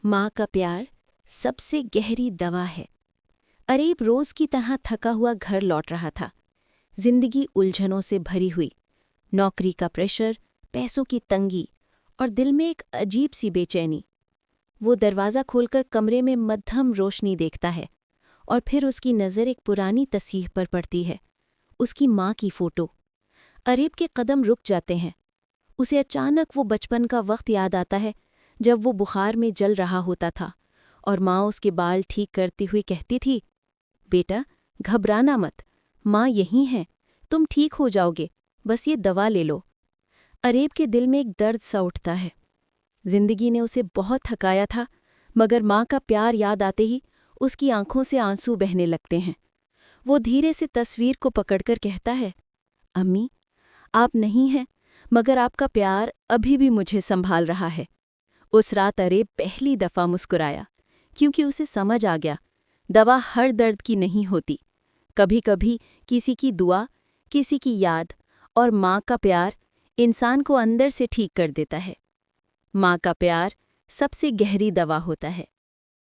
माँ का प्यार सबसे गहरी दवा है। अरेब रोज की तरह थका हुआ घर लौट रहा था। जिंदगी उलझनों से भरी हुई, नौकरी का प्रेशर, पैसों की तंगी और दिल में एक अजीब सी बेचैनी। वो दरवाज़ा खोलकर कमरे में मध्यम रोशनी देखता है और फिर उसकी नज़र एक पुरानी तस्वीर पर पड़ती है, उसकी माँ की फ़ोटो। अरेब के कदम रुक जाते हैं। उसे अचानक वो बचपन का वक्त याद आता है जब वो बुखार में जल रहा होता था और माँ उसके बाल ठीक करती हुई कहती थी, बेटा घबराना मत, माँ यहीं है, तुम ठीक हो जाओगे, बस ये दवा ले लो। अरेब के दिल में एक दर्द सा उठता है। जिंदगी ने उसे बहुत थकाया था, मगर माँ का प्यार याद आते ही उसकी आंखों से आंसू बहने लगते हैं। वो धीरे से तस्वीर को पकड़कर कहता है, अम्मी, आप नहीं हैं, मगर आपका प्यार अभी भी मुझे संभाल रहा है। उस रात अरेब पहली दफ़ा मुस्कुराया, क्योंकि उसे समझ आ गया, दवा हर दर्द की नहीं होती। कभी कभी किसी की दुआ, किसी की याद और माँ का प्यार इंसान को अंदर से ठीक कर देता है। माँ का प्यार सबसे गहरी दवा होता है।